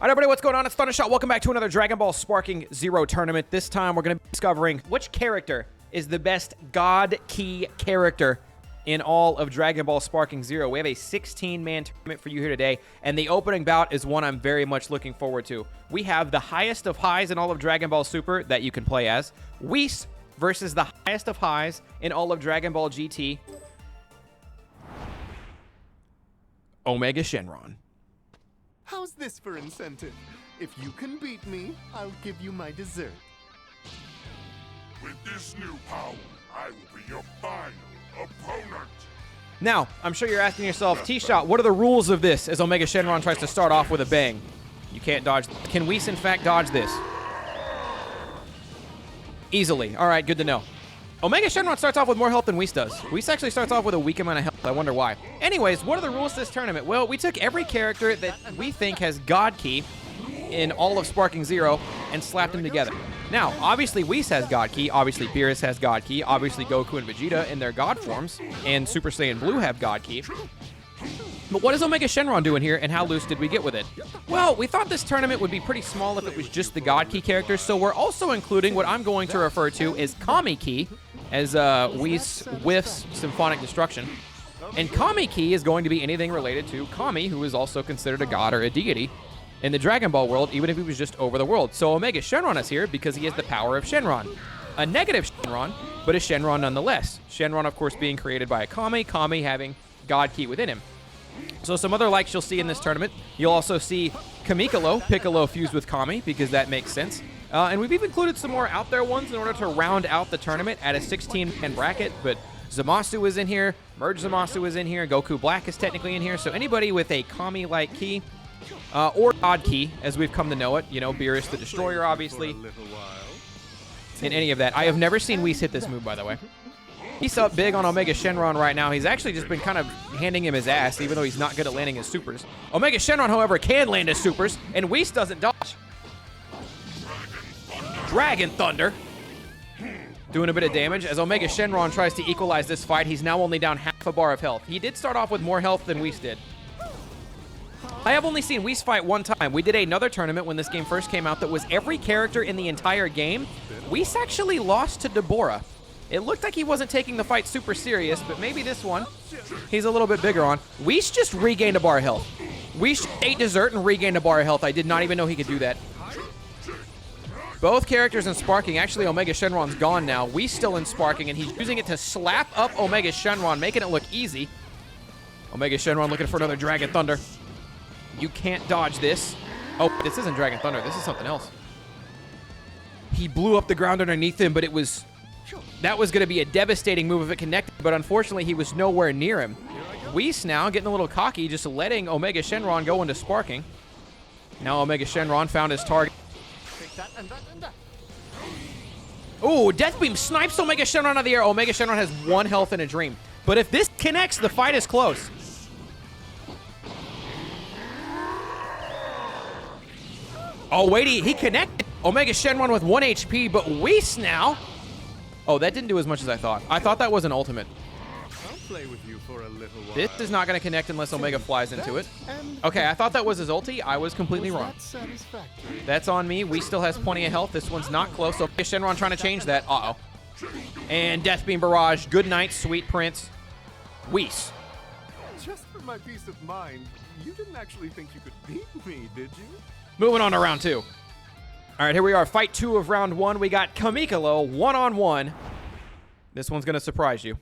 All right, everybody, what's going on? It's Thundershot. Welcome back to another Dragon Ball Sparking Zero tournament. This time, we're going to be discovering which character is the best God Key character in all of Dragon Ball Sparking Zero. We have a 16-man tournament for you here today, and the opening bout is one I'm very much looking forward to. We have the highest of highs in all of Dragon Ball Super that you can play as, Whis versus the highest of highs in all of Dragon Ball GT, Omega Shenron. How's this for incentive? If you can beat me, I'll give you my dessert. With this new power, I will be your final opponent. Now, I'm sure you're asking yourself, T-Shot, what are the rules of this as Omega Shenron tries to start off with a bang? You can't dodge. Can Whis, in fact, dodge this? Easily. All right, good to know. Omega Shenron starts off with more health than Whis does. Whis actually starts off with a weak amount of health. I wonder why. Anyways, what are the rules to this tournament? Well, we took every character that we think has God Key in all of Sparking Zero and slapped them together. Now, obviously, Whis has God Key. Obviously, Beerus has God Key. Obviously, Goku and Vegeta in their God forms and Super Saiyan Blue have God Key. But what is Omega Shenron doing here, and how loose did we get with it? Well, we thought this tournament would be pretty small if it was just the God Key characters, so we're also including what I'm going to refer to as Kami Key, as Whis whiffs Symphonic Destruction. And Kami Key is going to be anything related to Kami, who is also considered a god or a deity in the Dragon Ball world, even if he was just over the world. So Omega Shenron is here because he has the power of Shenron. A negative Shenron, but a Shenron nonetheless. Shenron, of course, being created by a Kami, Kami having God Key within him. So some other likes you'll see in this tournament. You'll also see Piccolo fused with Kami, because that makes sense. And we've even included some more out there ones in order to round out the tournament at a 16-man bracket. But Zamasu is in here, Merge Zamasu is in here, Goku Black is technically in here. So anybody with a Kami-like key, or God Key, as we've come to know it, you know, Beerus the Destroyer, obviously, in any of that. I have never seen Whis hit this move, by the way. He's up big on Omega Shenron right now. He's actually just been kind of handing him his ass, even though he's not good at landing his supers. Omega Shenron, however, can land his supers, and Whis doesn't dodge. Dragon Thunder. Doing a bit of damage as Omega Shenron tries to equalize this fight. He's now only down half a bar of health. He did start off with more health than Whis did. I have only seen Whis fight one time. We did another tournament when this game first came out that was every character in the entire game. Whis actually lost to Deborah. It looked like he wasn't taking the fight super serious, but maybe this one he's a little bit bigger on. Whis just regained a bar of health. Whis ate dessert and regained a bar of health. I did not even know he could do that. Both characters in Sparking. Actually, Omega Shenron's gone now. Whis still in Sparking, and he's using it to slap up Omega Shenron, making it look easy. Omega Shenron looking for another Dragon Thunder. You can't dodge this. Oh, this isn't Dragon Thunder. This is something else. He blew up the ground underneath him, but it was... That was going to be a devastating move if it connected, but unfortunately he was nowhere near him. Whis now getting a little cocky, just letting Omega Shenron go into Sparking. Now Omega Shenron found his target. Ooh, Death Beam snipes Omega Shenron out of the air. Omega Shenron has 1 health in a dream. But if this connects, the fight is close. Oh, wait, he connected. Omega Shenron with 1 HP, but Whis now... Oh, that didn't do as much as I thought. I thought that was an ultimate. I'll play with you for a little while. This is not going to connect unless Omega flies into it. Okay, I thought that was his ulti. I was completely wrong. That's on me. Whis still has plenty of health. This one's not close. So Shenron trying to change that. Uh-oh. And Death Beam Barrage. Good night, sweet prince. Whis. Just for my peace of mind, you didn't actually think you could beat me, did you? Moving on to round 2. All right, here we are. Fight 2 of round 1. We got Piccolo one-on-one. This one's going to surprise you.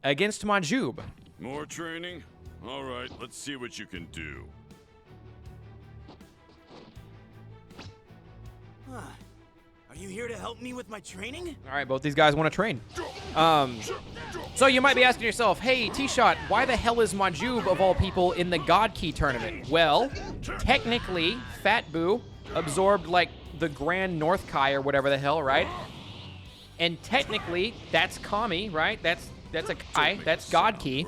Against Majuub. More training? All right, let's see what you can do. Are you here to help me with my training? All right, both these guys want to train. So you might be asking yourself, hey, T-Shot, why the hell is Majuub, of all people, in the God Key tournament? Well, technically, Fat Buu absorbed, like, the Grand North Kai or whatever the hell, right? And technically, that's Kami, right? That's a Kai. That's God Key.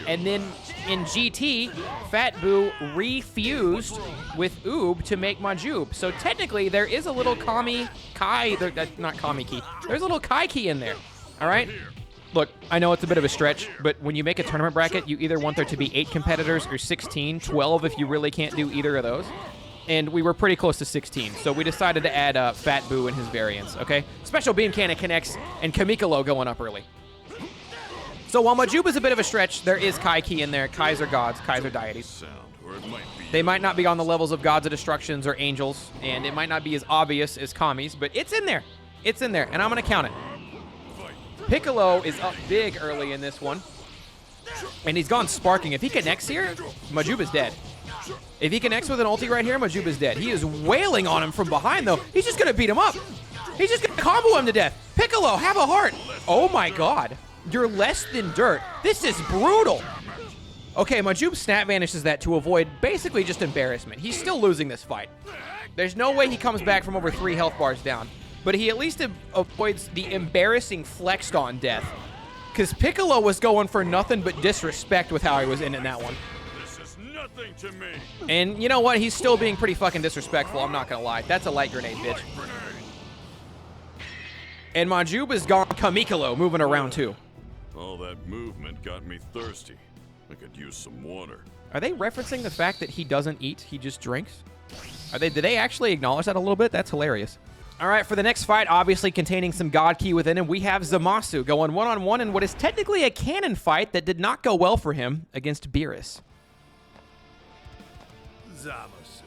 And then in GT, Fat Buu refused with Oob to make Majuub. So technically, there is a little Kami Kai. That's not Kami Key. There's a little Kai Key in there. All right? Look, I know it's a bit of a stretch, but when you make a tournament bracket, you either want there to be 8 competitors or 16, 12 if you really can't do either of those. and we were pretty close to 16. So we decided to add Fat Buu and his variants, okay? Special Beam Cannon connects, and Piccolo going up early. So while Majuub is a bit of a stretch, there is Kai Ki in there. Kais are gods, Kais are deities. They might not be on the levels of Gods of Destructions or Angels, and it might not be as obvious as Kamis, but it's in there. It's in there, and I'm going to count it. Piccolo is up big early in this one, and he's gone sparking. If he connects here, Majuub is dead. If he connects with an ulti right here, Majuub is dead. He is wailing on him from behind, though. He's just going to beat him up. He's just going to combo him to death. Piccolo, have a heart. Oh, my God. You're less than dirt. This is brutal. Okay, Majuub snap vanishes that to avoid basically just embarrassment. He's still losing this fight. There's no way he comes back from over 3 health bars down, but he at least avoids the embarrassing flexed on death, because Piccolo was going for nothing but disrespect with how he was in that one. This is nothing to me. And you know what? He's still being pretty fucking disrespectful, I'm not gonna lie. That's a light grenade, bitch. And Majuub is gone Kamikolo, moving around too. All that movement got me thirsty. I could use some water. Are they referencing the fact that he doesn't eat, he just drinks? Did they actually acknowledge that a little bit? That's hilarious. All right, for the next fight, obviously containing some God Ki within him, we have Zamasu going one-on-one in what is technically a canon fight that did not go well for him against Beerus. Zamasu,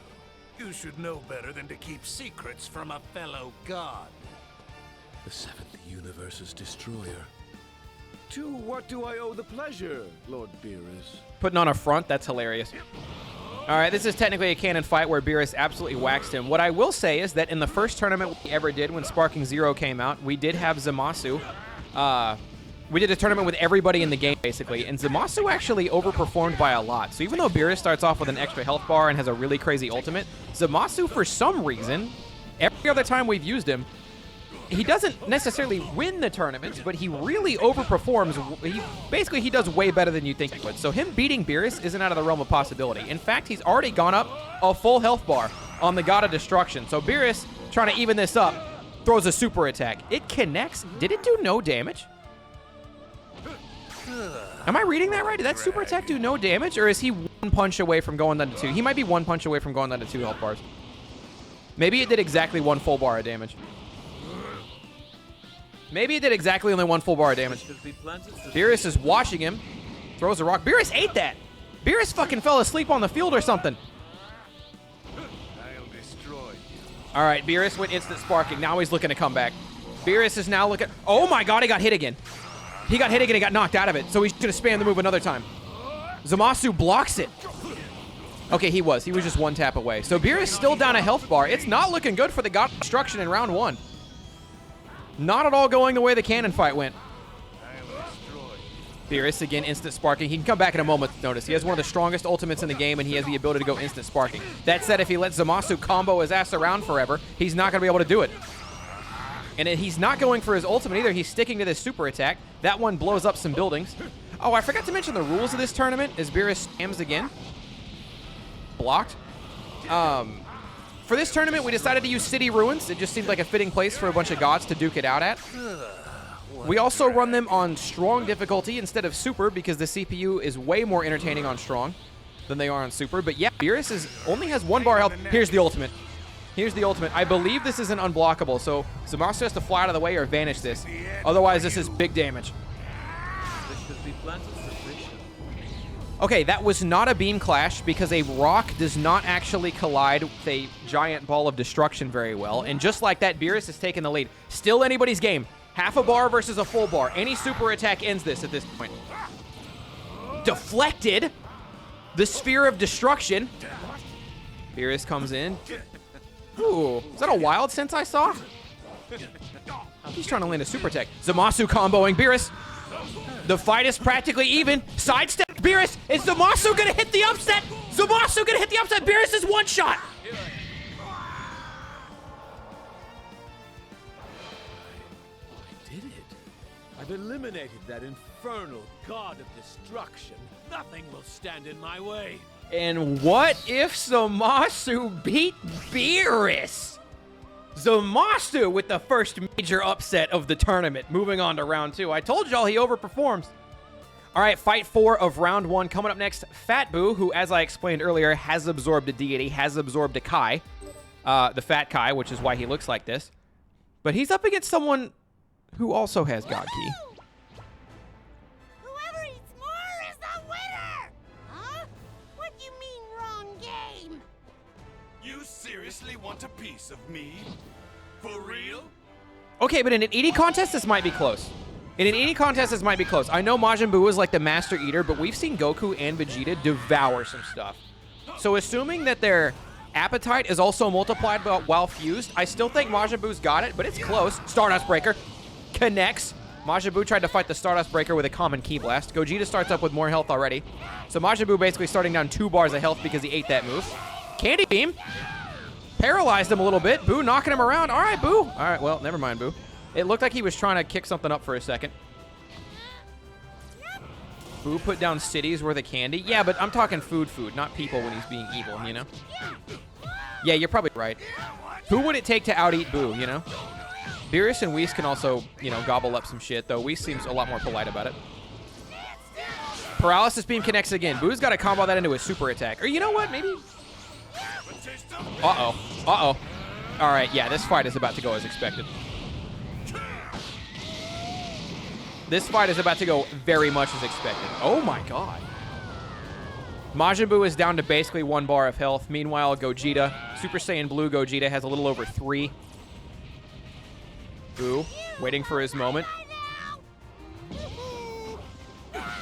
you should know better than to keep secrets from a fellow god. The 7th universe's destroyer. To what do I owe the pleasure, Lord Beerus? Putting on a front, that's hilarious. All right, this is technically a canon fight where Beerus absolutely waxed him. What I will say is that in the first tournament we ever did when Sparking Zero came out, we did have Zamasu. We did a tournament with everybody in the game, basically, and Zamasu actually overperformed by a lot. So even though Beerus starts off with an extra health bar and has a really crazy ultimate, Zamasu, for some reason, every other time we've used him, he doesn't necessarily win the tournaments, but he really overperforms. He does way better than you think he would. So him beating Beerus isn't out of the realm of possibility. In fact, he's already gone up a full health bar on the God of Destruction. So Beerus, trying to even this up, throws a super attack. It connects. Did it do no damage? Am I reading that right? Did that super attack do no damage, or is he one punch away from going down to 2? He might be one punch away from going down to 2 health bars. Maybe it did exactly 1 full bar of damage. Maybe it did exactly only 1 full bar of damage. Beerus is watching him. Throws a rock. Beerus ate that. Beerus fucking fell asleep on the field or something. I'll destroy you. All right, Beerus went instant sparking. Now he's looking to come back. Beerus is now looking... Oh my God, he got hit again. He got hit again and got knocked out of it. So he's going to spam the move another time. Zamasu blocks it. Okay, he was just 1 tap away. So Beerus still down a health bar. It's not looking good for the God of Destruction in round 1. Not at all going the way the cannon fight went. Beerus, again, instant sparking. He can come back in a moment's notice. He has one of the strongest ultimates in the game, and he has the ability to go instant sparking. That said, if he lets Zamasu combo his ass around forever, he's not going to be able to do it. And he's not going for his ultimate either. He's sticking to this super attack. That one blows up some buildings. Oh, I forgot to mention the rules of this tournament as Beerus spams again. Blocked. For this tournament, we decided to use City Ruins. It just seemed like a fitting place for a bunch of gods to duke it out at. We also run them on strong difficulty instead of super because the CPU is way more entertaining on strong than they are on super. But yeah, Beerus only has 1 bar health. Here's the ultimate. Here's the ultimate. I believe this is an unblockable, so Zamasu has to fly out of the way or vanish this. Otherwise, this is big damage. Okay, that was not a beam clash because a rock does not actually collide with a giant ball of destruction very well. And just like that, Beerus has taken the lead. Still anybody's game. Half a bar versus a full bar. Any super attack ends this at this point. Deflected. The Sphere of Destruction. Beerus comes in. Ooh, is that a wild sense I saw? He's trying to land a super attack. Zamasu comboing Beerus. The fight is practically even. Sidestep Beerus. Is Zamasu going to hit the upset? Zamasu going to hit the upset. Beerus is 1 shot. I did it. I've eliminated that infernal God of Destruction. Nothing will stand in my way. And what if Zamasu beat Beerus? Zamasu with the first major upset of the tournament, moving on to round 2. I told y'all he overperforms. All right, fight 4 of round 1 coming up next. Fat Buu, who, as I explained earlier, has absorbed a deity, has absorbed a Kai, the Fat Kai, which is why he looks like this. But he's up against someone who also has God Ki. Whoever eats more is the winner! Huh? What do you mean, wrong game? You seriously want a piece of me? For real? Okay, but in an eating contest, this might be close. In an eating contest, this might be close. I know Majin Buu is like the master eater, but we've seen Goku and Vegeta devour some stuff. So assuming that their appetite is also multiplied while fused, I still think Majin Buu's got it, but it's close. Stardust Breaker connects. Majin Buu tried to fight the Stardust Breaker with a common Ki Blast. Gogeta starts up with more health already. So Majin Buu basically starting down 2 bars of health because he ate that move. Candy Beam paralyzed him a little bit. Buu knocking him around. All right, Buu. All right, well, never mind, Buu. It looked like he was trying to kick something up for a second. Buu put down cities worth of candy. Yeah, but I'm talking food, not people when he's being evil, you know? Yeah, you're probably right. Who would it take to out-eat Buu, you know? Beerus and Whis can also, you know, gobble up some shit, though Whis seems a lot more polite about it. Paralysis Beam connects again. Buu's got to combo that into a super attack. Or you know what, maybe... Uh-oh. Uh-oh. All right, yeah, this fight is about to go as expected. This fight is about to go very much as expected. Oh my god. Majin Buu is down to basically 1 bar of health. Meanwhile, Gogeta, Super Saiyan Blue Gogeta, has a little over 3. Buu, waiting for his moment.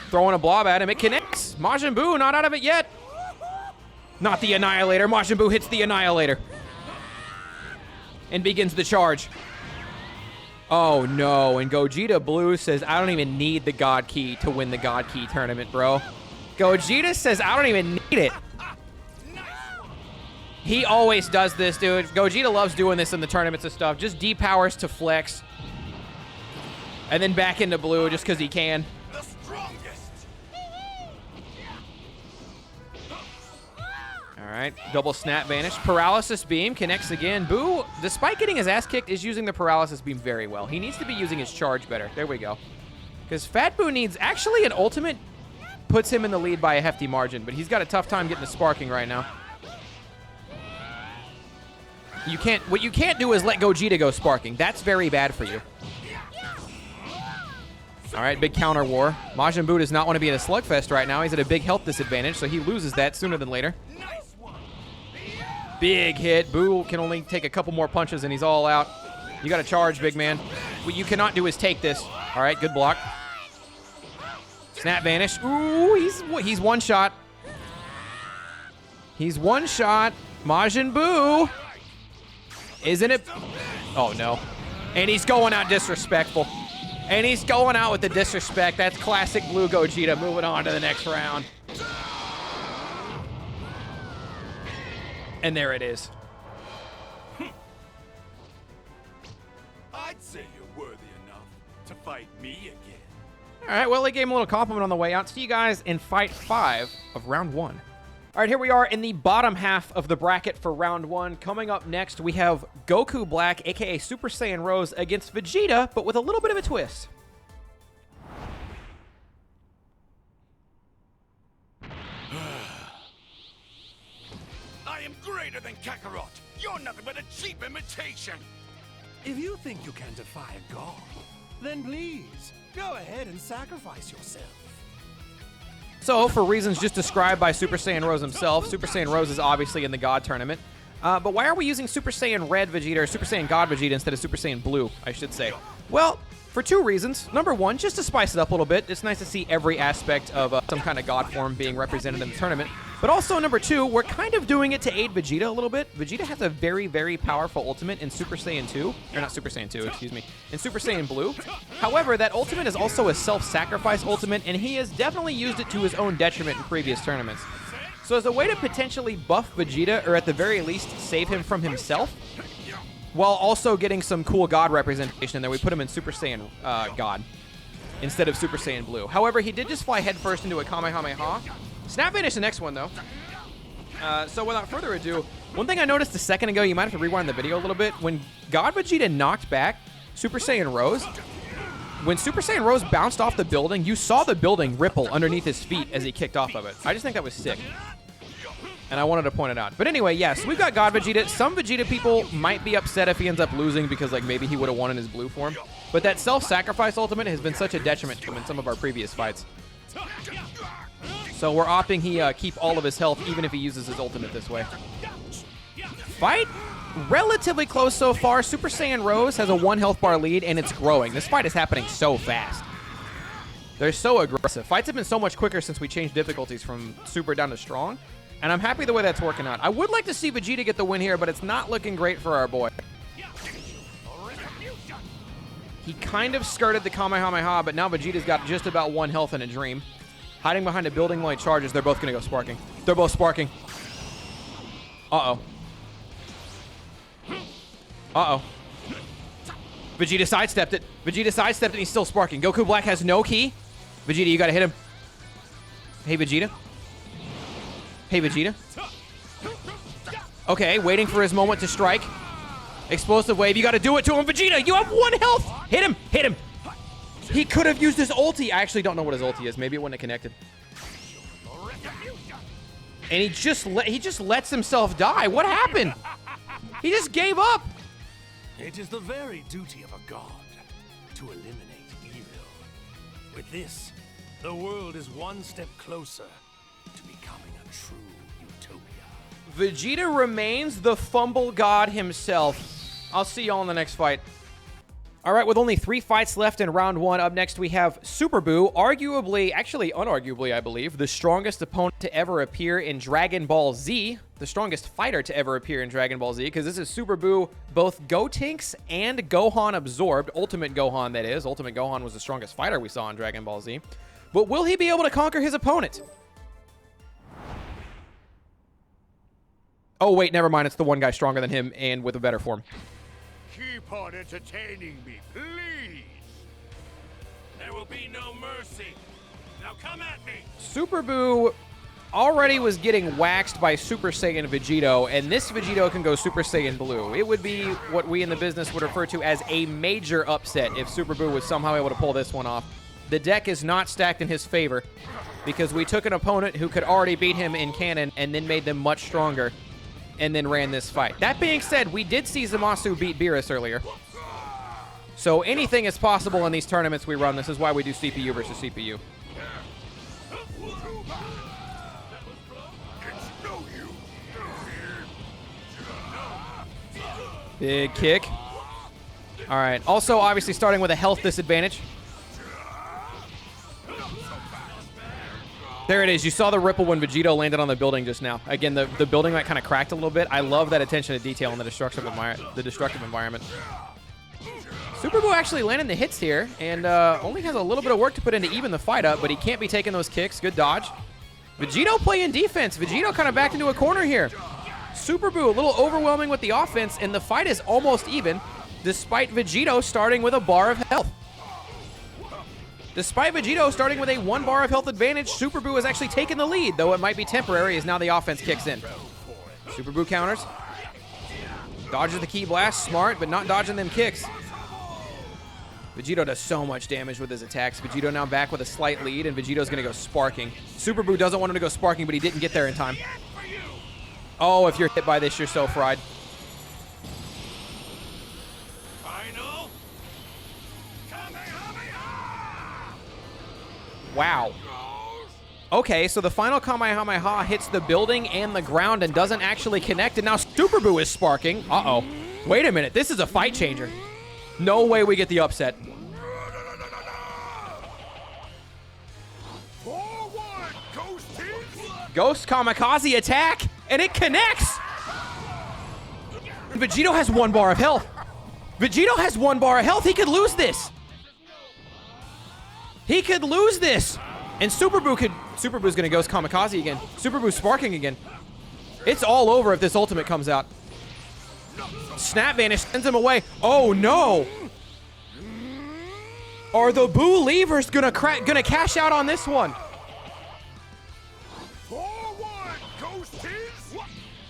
Throwing a blob at him. It connects. Majin Buu not out of it yet. Not the Annihilator. Majin Buu hits the Annihilator. And begins the charge. Oh, no. And Gogeta Blue says, I don't even need the God Ki to win the God Ki tournament, bro. Gogeta says, I don't even need it. He always does this, dude. Gogeta loves doing this in the tournaments and stuff. Just D-powers to flex. And then back into Blue just because he can. The strongest. All right, double snap vanish. Paralysis Beam connects again. Buu, despite getting his ass kicked, is using the Paralysis Beam very well. He needs to be using his charge better. There we go. Because Fat Buu needs, actually an ultimate puts him in the lead by a hefty margin, but he's got a tough time getting the sparking right now. What you can't do is let Gogeta go sparking. That's very bad for you. All right, big counter war. Majin Buu does not want to be in a slugfest right now. He's at a big health disadvantage, so he loses that sooner than later. Big hit. Buu can only take a couple more punches and he's all out. You got to charge, big man. What you cannot do is take this. All right, good block. Snap vanish. Ooh, he's one shot. He's one shot. Majin Buu. Isn't it? Oh, no. And he's going out disrespectful. And he's going out with the disrespect. That's classic Blue Gogeta. Moving on to the next round. And there it is. I'd say you're worthy enough to fight me again. All right, well, they gave him a little compliment on the way out. See you guys in fight 5 of round 1. All right, here we are in the bottom half of the bracket for round 1. Coming up next, we have Goku Black, a.k.a. Super Saiyan Rose, against Vegeta, but with a little bit of a twist. I am greater than Kakarot. You're nothing but a cheap imitation. If you think you can defy a god, then please, go ahead and sacrifice yourself. So, for reasons just described by Super Saiyan Rose himself, Super Saiyan Rose is obviously in the God Tournament. But why are we using Super Saiyan Red Vegeta, or Super Saiyan God Vegeta, instead of Super Saiyan Blue, I should say? Well, for 2 reasons. Number 1, just to spice it up a little bit. It's nice to see every aspect of some kind of God form being represented in the tournament. But also, number 2, we're kind of doing it to aid Vegeta a little bit. Vegeta has a very, very powerful ultimate in Super Saiyan 2. Or not Super Saiyan 2, excuse me. In Super Saiyan Blue. However, that ultimate is also a self-sacrifice ultimate, and he has definitely used it to his own detriment in previous tournaments. So as a way to potentially buff Vegeta, or at the very least, save him from himself, while also getting some cool God representation in there, we put him in Super Saiyan God instead of Super Saiyan Blue. However, he did just fly headfirst into a Kamehameha. Snap Vanish the next one, though. So without further ado, one thing I noticed a second ago, you might have to rewind the video a little bit, when God Vegeta knocked back Super Saiyan Rose, when Super Saiyan Rose bounced off the building, you saw the building ripple underneath his feet as he kicked off of it. I just think that was sick. And I wanted to point it out. But anyway, yes, we've got God Vegeta. Some Vegeta people might be upset if he ends up losing because, like, maybe he would have won in his blue form. But that self-sacrifice ultimate has been such a detriment to him in some of our previous fights. So we're opting he keep all of his health even if he uses his ultimate this way. Fight relatively close so far. Super Saiyan Rose has a 1 health bar lead, and it's growing. This fight is happening so fast. They're so aggressive. Fights have been so much quicker since we changed difficulties from super down to strong. And I'm happy the way that's working out. I would like to see Vegeta get the win here, but it's not looking great for our boy. He kind of skirted the Kamehameha, but now Vegeta's got just about 1 health in a dream. Hiding behind a building while he charges. They're both going to go sparking. They're both sparking. Uh-oh. Uh-oh. Vegeta sidestepped it. Vegeta sidestepped it, and he's still sparking. Goku Black has no ki. Vegeta, you got to hit him. Hey, Vegeta. Hey, Vegeta. Okay, waiting for his moment to strike. Explosive wave. You got to do it to him. Vegeta, you have 1 health. Hit him. Hit him. He could have used his ulti. I actually don't know what his ulti is. Maybe it wouldn't have connected. And he just lets himself die. What happened? He just gave up. It is the very duty of a god to eliminate evil. With this, the world is one step closer to becoming a true utopia. Vegeta remains the fumble god himself. I'll see y'all in the next fight. All right, with only 3 fights left in round 1, up next we have Super Buu, arguably, actually unarguably, I believe, the strongest opponent to ever appear in Dragon Ball Z, the strongest fighter to ever appear in Dragon Ball Z, because this is Super Buu, both Gotenks and Gohan absorbed, Ultimate Gohan that is. Ultimate Gohan was the strongest fighter we saw in Dragon Ball Z. But will he be able to conquer his opponent? Oh, wait, never mind. It's the one guy stronger than him and with a better form. Keep on entertaining me, please. There will be no mercy. Now come at me. Super Buu already was getting waxed by Super Saiyan Vegito, and this Vegito can go Super Saiyan Blue. It would be what we in the business would refer to as a major upset if Super Buu was somehow able to pull this one off. The deck is not stacked in his favor because we took an opponent who could already beat him in canon and then made them much stronger and then ran this fight. That being said, we did see Zamasu beat Beerus earlier. So anything is possible in these tournaments we run. This is why we do CPU versus CPU. Big kick. All right. Also, obviously, starting with a health disadvantage. There it is. You saw the ripple when Vegito landed on the building just now. Again, the building like kind of cracked a little bit. I love that attention to detail in the destructive environment. Super Buu actually landing the hits here and only has a little bit of work to put in to even the fight up, but he can't be taking those kicks. Good dodge. Vegito playing defense. Vegito kind of backed into a corner here. Super Buu a little overwhelming with the offense, and the fight is almost even, despite Vegito starting with a bar of health. Despite Vegito starting with a 1 bar of health advantage, Super Buu has actually taken the lead, though it might be temporary as now the offense kicks in. Super Buu counters. Dodges the key blast. Smart, but not dodging them kicks. Vegito does so much damage with his attacks. Vegito now back with a slight lead, and Vegito's going to go sparking. Super Buu doesn't want him to go sparking, but he didn't get there in time. Oh, if you're hit by this, you're so fried. Wow. Okay, so the final Kamehameha hits the building and the ground and doesn't actually connect, and now Super Buu is sparking. Uh-oh. Wait a minute. This is a fight changer. No way we get the upset. Ghost Kamikaze attack, and it connects! Vegito has 1 bar of health. Vegito has 1 bar of health. He could lose this. He could lose this. And Super Buu's gonna Ghost Kamikaze again. Super Buu's sparking again. It's all over if this ultimate comes out. Snap Vanish sends him away. Oh no! Are the Buu levers gonna cash out on this one?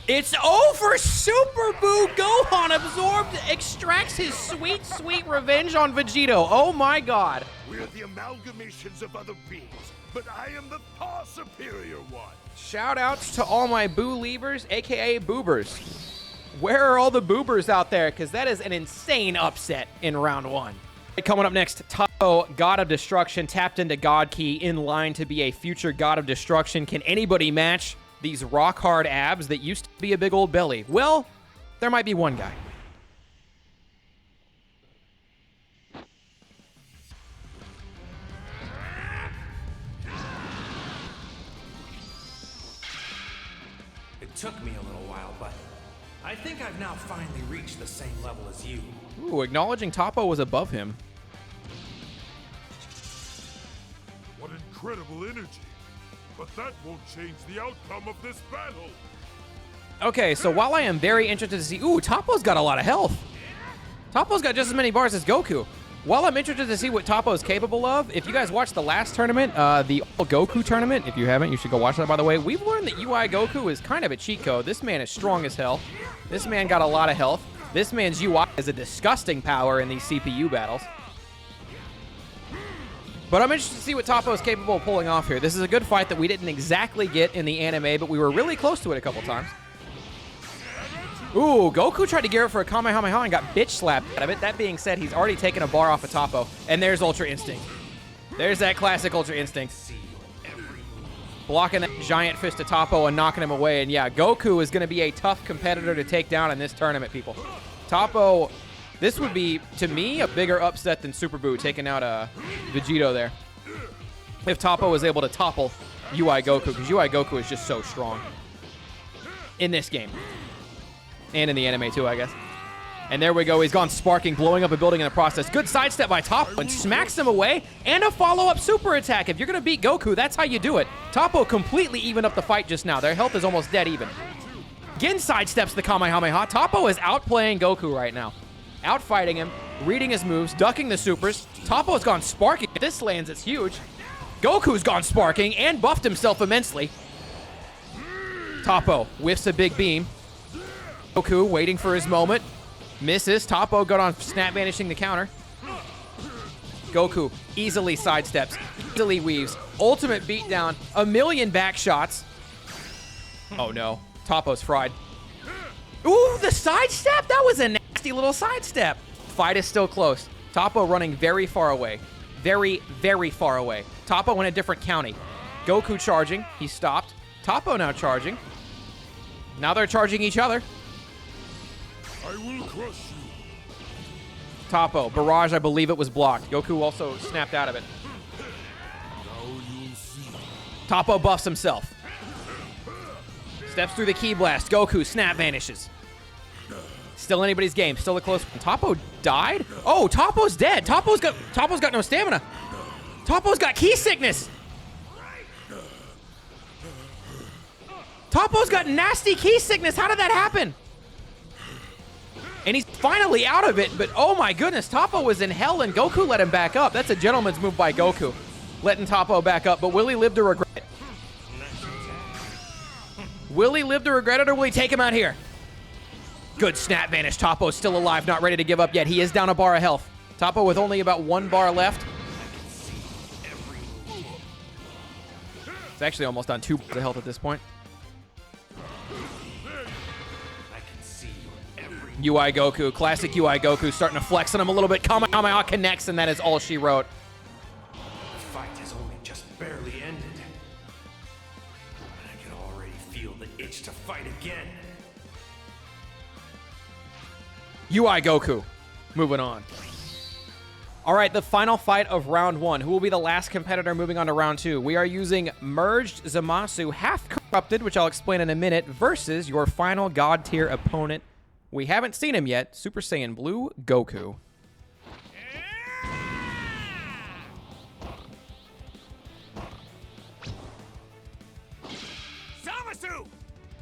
It's over! Super Buu Gohan absorbed, extracts his sweet, sweet revenge on Vegito. Oh my god. We're the amalgamations of other beings, but I am the far superior one. Shout outs to all my Boo Leavers, aka Boobers. Where are all the Boobers out there? Because that is an insane upset in round 1. Coming up next, Toppo, God of Destruction, tapped into God Key, in line to be a future God of Destruction. Can anybody match these rock-hard abs that used to be a big old belly? Well, there might be one guy. It took me a little while, but I think I've now finally reached the same level as you. Ooh, acknowledging Toppo was above him. What incredible energy. But that won't change the outcome of this battle. Okay, so while I am very interested to see... Ooh, Toppo's got a lot of health. Toppo's got just as many bars as Goku. While I'm interested to see what Toppo is capable of, if you guys watched the last tournament, the Goku tournament, if you haven't, you should go watch that, by the way. We've learned that UI Goku is kind of a cheat code. This man is strong as hell. This man got a lot of health. This man's UI is a disgusting power in these CPU battles. But I'm interested to see what Toppo is capable of pulling off here. This is a good fight that we didn't exactly get in the anime, but we were really close to it a couple times. Ooh, Goku tried to gear up for a Kamehameha and got bitch slapped out of it. That being said, he's already taken a bar off of Toppo. And there's Ultra Instinct. There's that classic Ultra Instinct. Blocking that giant fist of Toppo and knocking him away. And yeah, Goku is going to be a tough competitor to take down in this tournament, people. Toppo... This would be, to me, a bigger upset than Super Buu taking out Vegito there. If Toppo was able to topple UI Goku, because UI Goku is just so strong in this game. And in the anime, too, I guess. And there we go. He's gone sparking, blowing up a building in the process. Good sidestep by Toppo and smacks him away. And a follow-up super attack. If you're going to beat Goku, that's how you do it. Toppo completely evened up the fight just now. Their health is almost dead even. Again, sidesteps the Kamehameha. Toppo is outplaying Goku right now. Outfighting him, reading his moves, ducking the supers. Toppo's gone sparking. If this lands, it's huge. Goku's gone sparking and buffed himself immensely. Toppo whiffs a big beam. Goku waiting for his moment. Misses. Toppo got on snap vanishing the counter. Goku easily sidesteps, easily weaves. Ultimate beatdown. A million back shots. Oh no. Toppo's fried. Ooh, the sidestep? That was a nasty little sidestep. Fight is still close. Toppo running very far away. Very, very far away. Toppo in a different county. Goku charging. He stopped. Toppo now charging. Now they're charging each other. I will crush you. Toppo. Barrage, I believe it was blocked. Goku also snapped out of it. Now you'll see. Toppo buffs himself. Steps through the ki blast. Goku snap vanishes. Still anybody's game. Still a close one. Toppo died? Oh, Toppo's dead. Toppo's got no stamina. Toppo's got ki sickness. Toppo's got nasty ki sickness. How did that happen? And he's finally out of it, but oh my goodness, Toppo was in hell and Goku let him back up. That's a gentleman's move by Goku, letting Toppo back up. But will he live to regret it? Will he live to regret it, or will he take him out here? Good snap vanish. Toppo's still alive, not ready to give up yet. He is down a bar of health. Toppo with only about 1 bar left. It's actually almost on 2 bars of health at this point. UI Goku, classic UI Goku, starting to flex on him a little bit. Kamehameha connects, and that is all she wrote. The fight has only just barely ended. I can already feel the itch to fight again. UI Goku, moving on. All right, the final fight of round 1. Who will be the last competitor moving on to round 2? We are using Merged Zamasu, half corrupted, which I'll explain in a minute, versus your final god tier opponent. We haven't seen him yet. Super Saiyan Blue, Goku. Zamasu!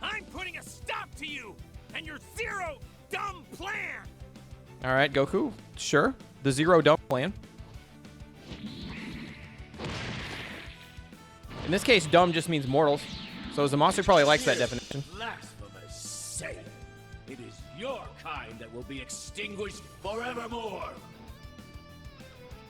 I'm putting a stop to you and your zero dumb plan! All right, Goku. Sure. The zero dumb plan. In this case, dumb just means mortals. So Zamasu probably likes that definition. Blasphemous Your kind that will be extinguished forevermore.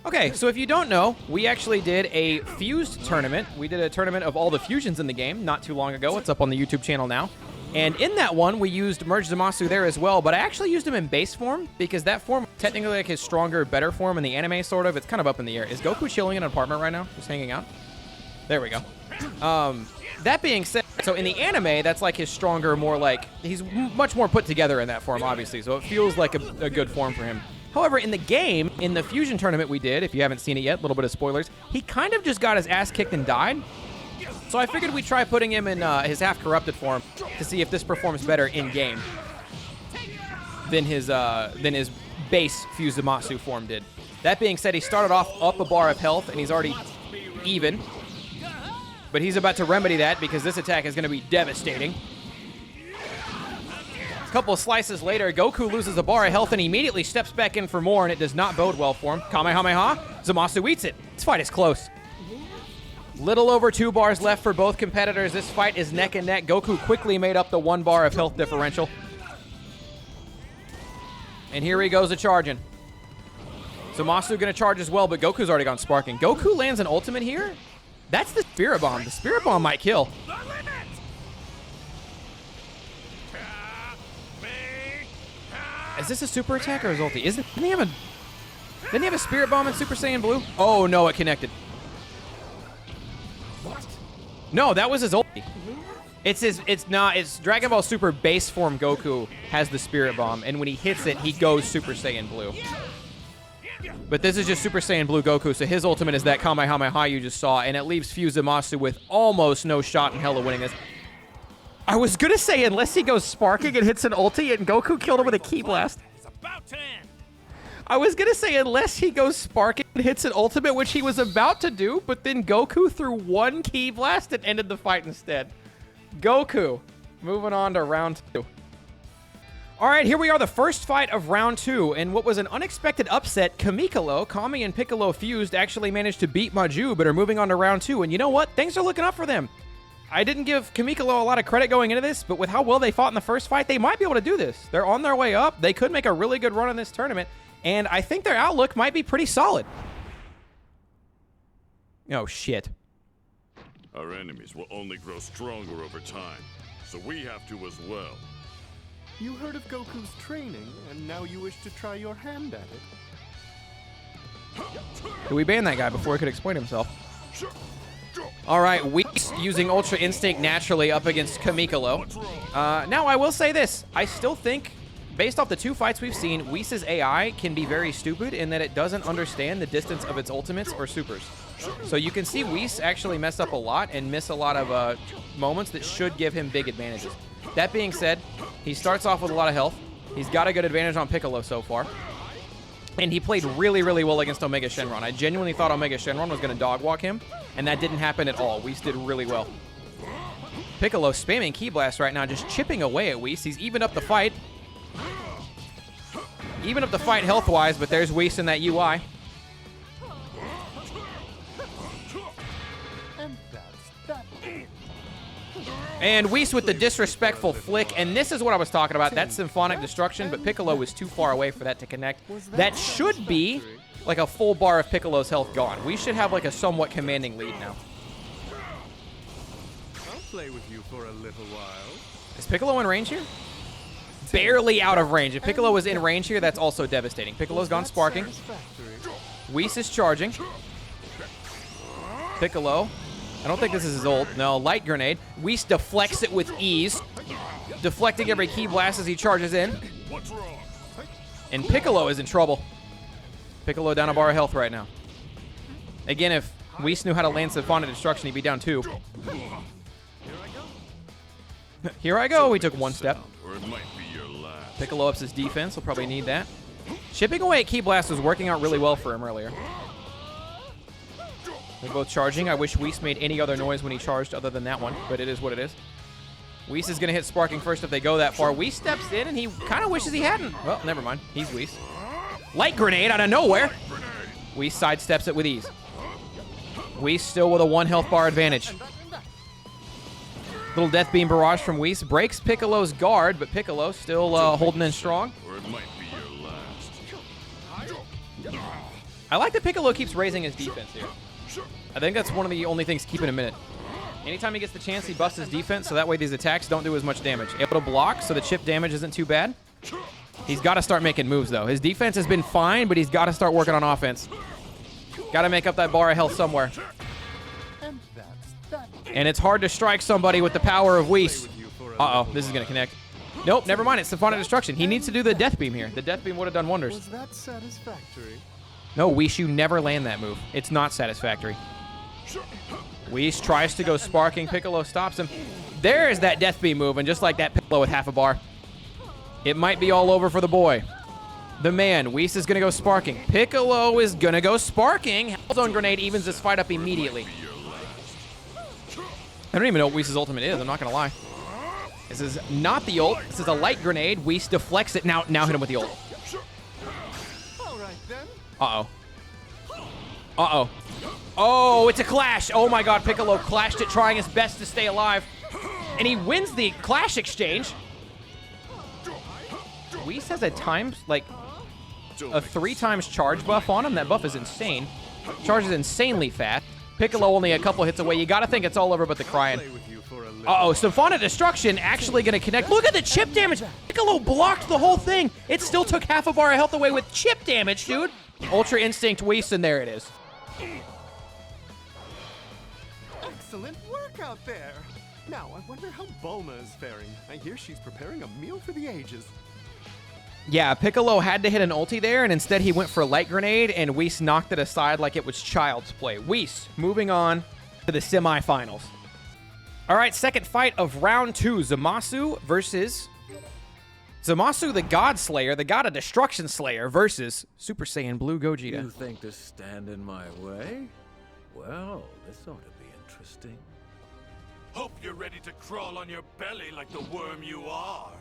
Okay, so if you don't know, we actually did a fused tournament. We did a tournament of all the fusions in the game not too long ago. It's up on the YouTube channel now. And in that one, we used Merge Zamasu there as well, but I actually used him in base form because that form, technically like his stronger, better form in the anime, sort of. It's kind of up in the air. Is Goku chilling in an apartment right now? Just hanging out? There we go. That being said, so in the anime, that's like his stronger, more like, he's much more put together in that form, obviously, so it feels like a good form for him. However, in the game, in the fusion tournament we did, if you haven't seen it yet, a little bit of spoilers, he kind of just got his ass kicked and died. So I figured we'd try putting him in his half-corrupted form to see if this performs better in-game than his base fused Zamasu form did. That being said, he started off up a bar of health, and he's already even. But he's about to remedy that because this attack is going to be devastating. A couple of slices later, Goku loses a bar of health and immediately steps back in for more, and it does not bode well for him. Kamehameha, Zamasu eats it. This fight is close. Little over 2 bars left for both competitors. This fight is neck and neck. Goku quickly made up the 1 bar of health differential. And here he goes a-charging. Zamasu gonna charge as well, but Goku's already gone sparking. Goku lands an ultimate here. That's the Spirit Bomb. The Spirit Bomb might kill. Is this a super attack or his ulti? Didn't he have a Spirit Bomb in Super Saiyan Blue? Oh no, it connected. No, that was his ulti. It's Dragon Ball Super base form Goku has the Spirit Bomb, and when he hits it, he goes Super Saiyan Blue. But this is just Super Saiyan Blue Goku, so his ultimate is that Kamehameha you just saw, and it leaves Fuse Zamasu with almost no shot in hell of winning this. I was gonna say, unless he goes sparking and hits an ulti, and Goku killed him with a Ki Blast. I was gonna say, unless he goes sparking and hits an ultimate, which he was about to do, but then Goku threw 1 Ki Blast and ended the fight instead. Goku, moving on to round 2. All right, here we are, the first fight of round 2, and what was an unexpected upset, Kami and Piccolo fused actually managed to beat Majuub, but are moving on to round 2, and you know what? Things are looking up for them. I didn't give Kamikolo a lot of credit going into this, but with how well they fought in the first fight, they might be able to do this. They're on their way up. They could make a really good run in this tournament, and I think their outlook might be pretty solid. Oh, shit. Our enemies will only grow stronger over time, so we have to as well. You heard of Goku's training, and now you wish to try your hand at it. We banned that guy before he could explain himself. All right, Whis using Ultra Instinct naturally up against Kamikolo. Now, I will say this. I still think, based off the 2 fights we've seen, Whis' AI can be very stupid in that it doesn't understand the distance of its ultimates or supers. So you can see Whis actually mess up a lot and miss a lot of moments that should give him big advantages. That being said, he starts off with a lot of health. He's got a good advantage on Piccolo so far. And he played really, really well against Omega Shenron. I genuinely thought Omega Shenron was going to dog walk him, and that didn't happen at all. Whis did really well. Piccolo spamming Ki Blast right now, just chipping away at Whis. He's evened up the fight. Even up the fight health-wise, but there's Whis in that UI. And Whis with the disrespectful flick, and this is what I was talking about. That's Symphonic Destruction, but Piccolo was too far away for that to connect. That should be like a full bar of Piccolo's health gone. We should have like a somewhat commanding lead now. I'll play with you for a little while. Is Piccolo in range here? Barely out of range. If Piccolo was in range here, that's also devastating. Piccolo's gone sparking. Whis is charging. Piccolo. I don't think this is his ult. No, light grenade. Whis deflects it with ease. Deflecting every Ki Blast as he charges in. What's wrong? And Piccolo is in trouble. Piccolo down a bar of health right now. Again, if Whis knew how to land Symphonic Destruction, he'd be down 2. Here I go. We took 1 step. Or it might be your last. Piccolo ups his defense. He'll probably need that. Chipping away at Ki Blast was working out really well for him earlier. They're both charging. I wish Whis made any other noise when he charged other than that one, but it is what it is. Whis is going to hit sparking first if they go that far. Whis steps in, and he kind of wishes he hadn't. Well, never mind. He's Whis. Light grenade out of nowhere. Whis sidesteps it with ease. Whis still with a 1 health bar advantage. Little Death Beam barrage from Whis breaks Piccolo's guard, but Piccolo still holding in strong. Or it might be your last. I like that Piccolo keeps raising his defense here. I think that's one of the only things keeping him in it. Anytime he gets the chance, he busts his defense, so that way these attacks don't do as much damage. Able to block, so the chip damage isn't too bad. He's got to start making moves, though. His defense has been fine, but he's got to start working on offense. Got to make up that bar of health somewhere. And that's that. And it's hard to strike somebody with the power of Whis. Uh-oh, this is going to connect. Nope, never mind. It's Symphonic Destruction. He needs to do the Death Beam here. The Death Beam would have done wonders. Was that satisfactory? No, Whis, you never land that move. It's not satisfactory. Whis tries to go sparking. Piccolo stops him. There's that Death Beam move, and just like that, Piccolo with half a bar. It might be all over for the boy. The man, Whis is going to go sparking. Piccolo is going to go sparking. Hellzone Grenade evens this fight up immediately. I don't even know what Whis' ultimate is. I'm not going to lie. This is not the ult. This is a light grenade. Whis deflects it. Now hit him with the ult. All right, then. Uh-oh. Uh-oh. Oh, it's a clash. Oh, my God. Piccolo clashed it, trying his best to stay alive. And he wins the clash exchange. Whis has a a 3 times charge buff on him. That buff is insane. Charges insanely fast. Piccolo only a couple hits away. You got to think it's all over but the crying. Uh-oh, Symphonic Destruction actually going to connect. Look at the chip damage. Piccolo blocked the whole thing. It still took half a bar of health away with chip damage, dude. Ultra Instinct Whis, and there it is. Excellent work out there. Now, I wonder how Bulma is faring. I hear she's preparing a meal for the ages. Yeah, Piccolo had to hit an ulti there, and instead he went for a light grenade, and Whis knocked it aside like it was child's play. Whis, moving on to the semifinals. All right, second fight of round 2. Zamasu versus... Zamasu, the God Slayer, the God of Destruction Slayer, versus Super Saiyan Blue Gogeta. You think to stand in my way? Well, this ought to be interesting. Hope you're ready to crawl on your belly like the worm you are.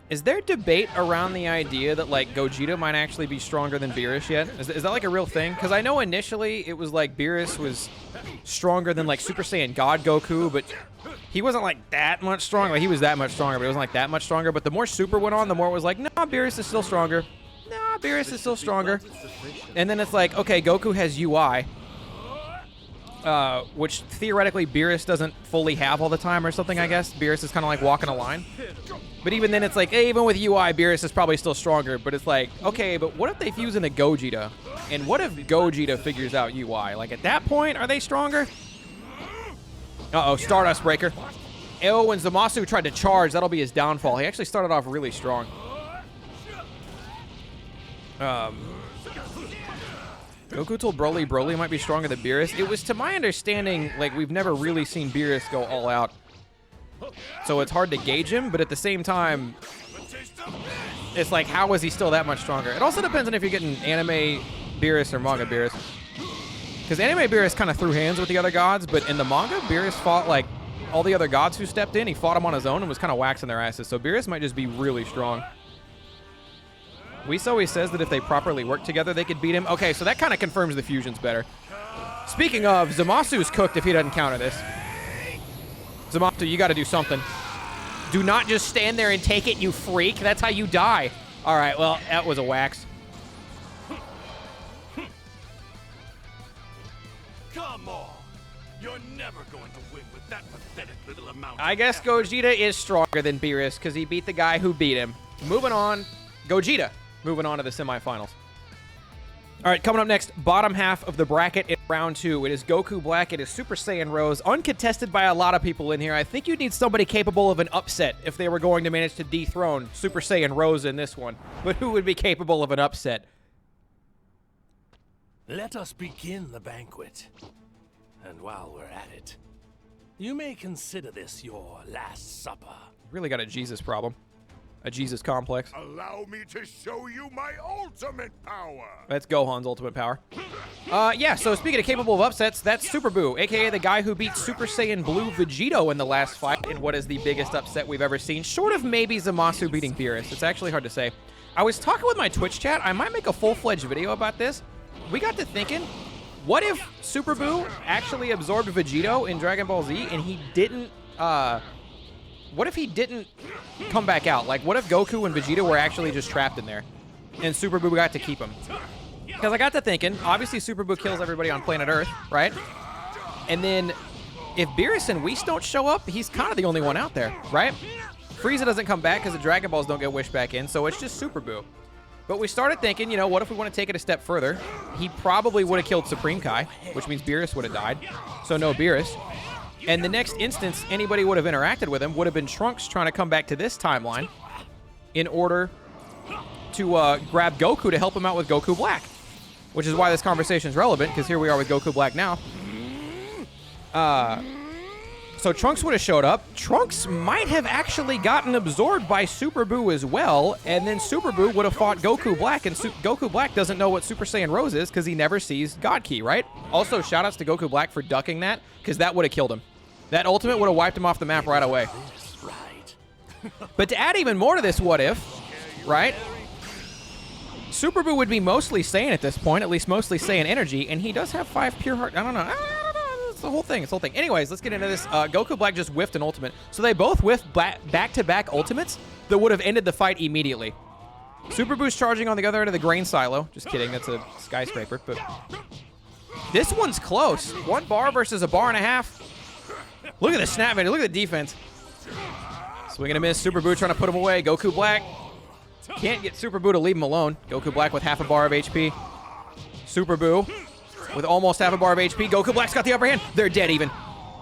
Is there debate around the idea that, like, Gogeta might actually be stronger than Beerus yet? Is that like, a real thing? Because I know initially it was, like, Beerus was stronger than, like, Super Saiyan God Goku, but he wasn't, like, that much stronger. Like, he was that much stronger, but he wasn't, like, that much stronger. But the more Super went on, the more it was like, nah, Beerus is still stronger. Nah, Beerus is still stronger. And then it's like, okay, Goku has UI, which theoretically Beerus doesn't fully have all the time or something, I guess. Beerus is kind of like walking a line. But even then, it's like, hey, even with UI, Beerus is probably still stronger. But it's like, okay, but what if they fuse into Gogeta? And what if Gogeta figures out UI? Like, at that point, are they stronger? Uh-oh, Stardust Breaker. Oh, when Zamasu tried to charge, that'll be his downfall. He actually started off really strong. Goku told Broly might be stronger than Beerus. It was, to my understanding, like, we've never really seen Beerus go all out. So it's hard to gauge him, but at the same time, it's like, how is he still that much stronger? It also depends on if you're getting anime Beerus or manga Beerus. Because anime Beerus kind of threw hands with the other gods, but in the manga, Beerus fought, like, all the other gods who stepped in. He fought them on his own and was kind of waxing their asses. So Beerus might just be really strong. Whis always says that if they properly work together, they could beat him. Okay, so that kind of confirms the fusion's better. Speaking of, Zamasu's cooked if he doesn't counter this. Zamasu, you got to do something. Do not just stand there and take it, you freak. That's how you die. All right, well, that was a wax. Come on. You're never going to win with that pathetic little amount. I guess Gogeta is stronger than Beerus because he beat the guy who beat him. Moving on, Gogeta. Moving on to the semifinals. All right, coming up next, bottom half of the bracket in round 2. It is Goku Black. It is Super Saiyan Rose. Uncontested by a lot of people in here. I think you'd need somebody capable of an upset if they were going to manage to dethrone Super Saiyan Rose in this one. But who would be capable of an upset? Let us begin the banquet. And while we're at it, you may consider this your last supper. Really got a Jesus problem. A Jesus complex. Allow me to show you my ultimate power. That's Gohan's ultimate power. Yeah, so speaking of capable of upsets, that's Super Buu, a.k.a. the guy who beat Super Saiyan Blue Vegito in the last fight in what is the biggest upset we've ever seen, short of maybe Zamasu beating Beerus. It's actually hard to say. I was talking with my Twitch chat. I might make a full-fledged video about this. We got to thinking, what if Super Buu actually absorbed Vegito in Dragon Ball Z and he didn't what if he didn't come back out? Like, what if Goku and Vegeta were actually just trapped in there, and Super Buu got to keep him? Because I got to thinking, obviously Super Buu kills everybody on planet Earth, right? And then if Beerus and Whis don't show up, he's kind of the only one out there, right? Frieza doesn't come back because the Dragon Balls don't get wished back in, so it's just Super Buu. But we started thinking, you know, what if we want to take it a step further? He probably would have killed Supreme Kai, which means Beerus would have died. So no Beerus. And the next instance anybody would have interacted with him would have been Trunks trying to come back to this timeline in order to grab Goku to help him out with Goku Black. Which is why this conversation is relevant, because here we are with Goku Black now. So Trunks would have showed up. Trunks might have actually gotten absorbed by Super Buu as well, and then Super Buu would have fought Goku Black, and Goku Black doesn't know what Super Saiyan Rose is because he never sees God Ki, right? Also, shoutouts to Goku Black for ducking that, because that would have killed him. That ultimate would have wiped him off the map right away. But to add even more to this what if, right? Super Buu would be mostly Saiyan at this point, at least mostly Saiyan energy, and he does have 5 pure heart. I don't know. It's the whole thing. It's the whole thing. Anyways, let's get into this. Goku Black just whiffed an ultimate. So they both whiffed back-to-back ultimates that would have ended the fight immediately. Super Buu's charging on the other end of the grain silo. Just kidding. That's a skyscraper. But this one's close. 1 bar versus a bar and a half. Look at the snap, man. Look at the defense. Swing and a miss. Super Buu trying to put him away. Goku Black can't get Super Buu to leave him alone. Goku Black with half a bar of HP. Super Buu with almost half a bar of HP. Goku Black's got the upper hand. They're dead even.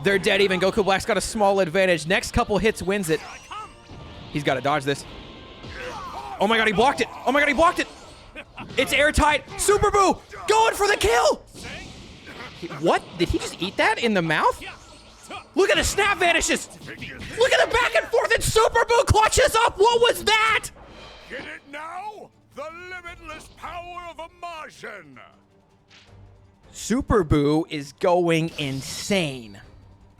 They're dead even. Goku Black's got a small advantage. Next couple hits wins it. He's got to dodge this. Oh my god, he blocked it. Oh my god, he blocked it. It's airtight. Super Buu going for the kill. What? Did he just eat that in the mouth? Look at the snap vanishes. Look at the back and forth, and Super Buu clutches up. What was that? Get it now? The limitless power of a Majin! Super Buu is going insane.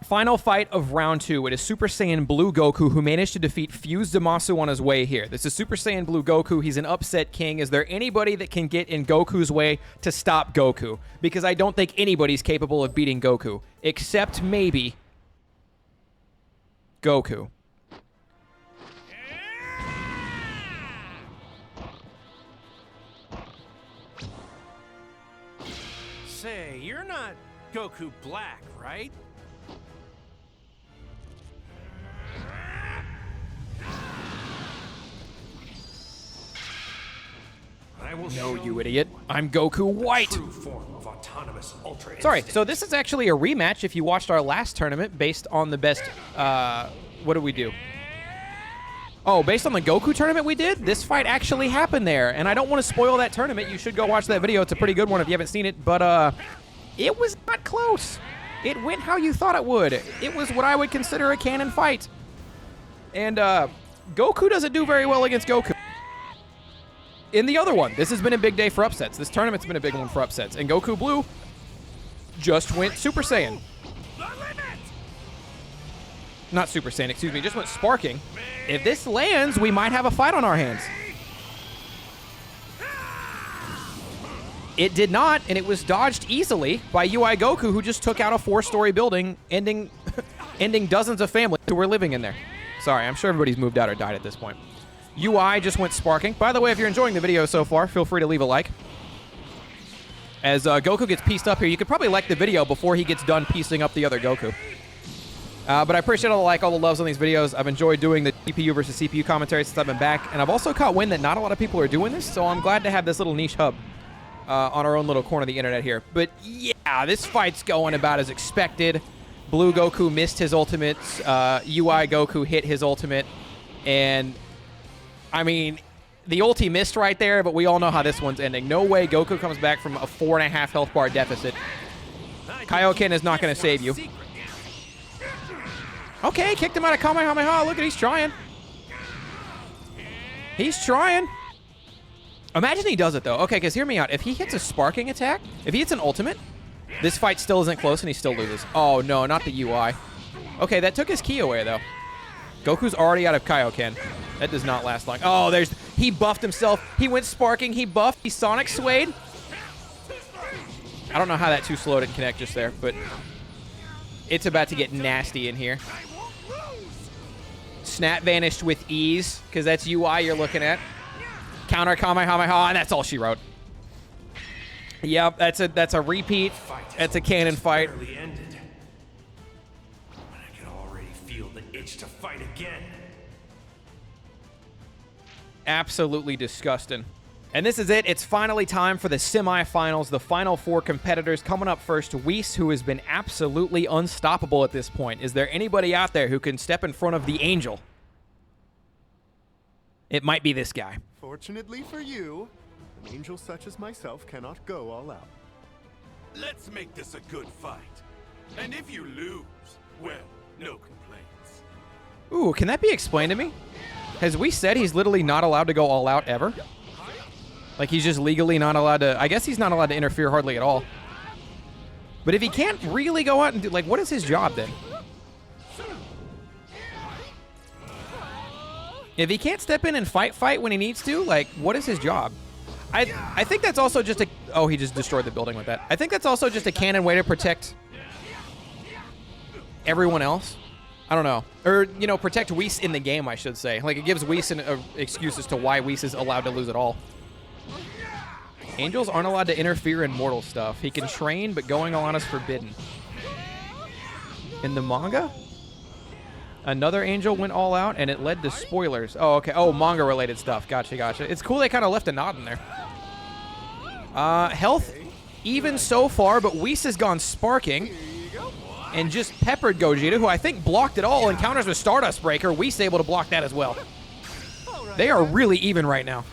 Final fight of round 2. It is Super Saiyan Blue Goku who managed to defeat Fused Zamasu on his way here. This is Super Saiyan Blue Goku. He's an upset king. Is there anybody that can get in Goku's way to stop Goku? Because I don't think anybody's capable of beating Goku. Except maybe Goku. Say, you're not Goku Black, right? I will No, you idiot. I'm Goku White. True form of autonomous ultra Sorry, instinct. so this is actually a rematch if you watched our last tournament based on the best, what did we do? Oh, based on the Goku tournament we did, this fight actually happened there. And I don't want to spoil that tournament. You should go watch that video. It's a pretty good one if you haven't seen it. But it was not close. It went how you thought it would. It was what I would consider a canon fight. And Goku doesn't do very well against Goku. In the other one, this has been a big day for upsets. This tournament's been a big one for upsets. And Goku Blue just went Super Saiyan. Not Super Saiyan, excuse me, just went sparking. If this lands, we might have a fight on our hands. It did not, and it was dodged easily by UI Goku, who just took out a 4-story building, ending dozens of families who were living in there. Sorry, I'm sure everybody's moved out or died at this point. UI just went sparking. By the way, if you're enjoying the video so far, feel free to leave a like. As Goku gets pieced up here, you could probably like the video before he gets done piecing up the other Goku. But I appreciate all the like, all the loves on these videos. I've enjoyed doing the GPU versus CPU commentary since I've been back, and I've also caught wind that not a lot of people are doing this, so I'm glad to have this little niche hub on our own little corner of the internet here. But yeah, this fight's going about as expected. Blue Goku missed his ultimates. UI Goku hit his ultimate, and I mean, the ulti missed right there, but we all know how this one's ending. No way Goku comes back from a 4.5 health bar deficit. Kaioken is not going to save you. Okay, kicked him out of Kamehameha. Look at, he's trying. He's trying. Imagine he does it, though. Okay, because hear me out. If he hits a sparking attack, if he hits an ultimate, this fight still isn't close and he still loses. Oh, no, not the UI. Okay, that took his ki away, though. Goku's already out of Kaioken. That does not last long. Oh, he buffed himself. He went sparking. He buffed. He Sonic swayed. I don't know how that too slow didn't connect just there, but it's about to get nasty in here. snap vanished with ease, because that's UI you're looking at. Counter Kamehameha, and that's all she wrote. Yep, that's a repeat. That's a canon fight. Ended. But I can already feel the itch to fight again. Absolutely disgusting. And this is it. It's finally time for the semifinals. The final 4 competitors. Coming up first, Whis, who has been absolutely unstoppable at this point. Is there anybody out there who can step in front of the Angel? It might be this guy. Fortunately for you, an angel such as myself cannot go all out. Let's make this a good fight. And if you lose, well, no complaints. Ooh, can that be explained to me? Has Whis said he's literally not allowed to go all out ever? Like he's just legally not allowed to... I guess he's not allowed to interfere hardly at all. But if he can't really go out and do... Like, what is his job then? If he can't step in and fight when he needs to, like, what is his job? I think that's also just a... Oh, he just destroyed the building with that. I think that's also just a canon way to protect everyone else. I don't know. Or, you know, protect Whis in the game, I should say. Like, it gives Whis an excuse as to why Whis is allowed to lose at all. Angels aren't allowed to interfere in mortal stuff. He can train, but going all out is forbidden. In the manga, another angel went all out, and it led to spoilers. Oh, okay. Oh, manga-related stuff. Gotcha, gotcha. It's cool they kind of left a nod in there. Health, even so far, but Whis has gone sparking and just peppered Gogeta, who I think blocked it all, and counters with Stardust Breaker. Whis able to block that as well. They are really even right now.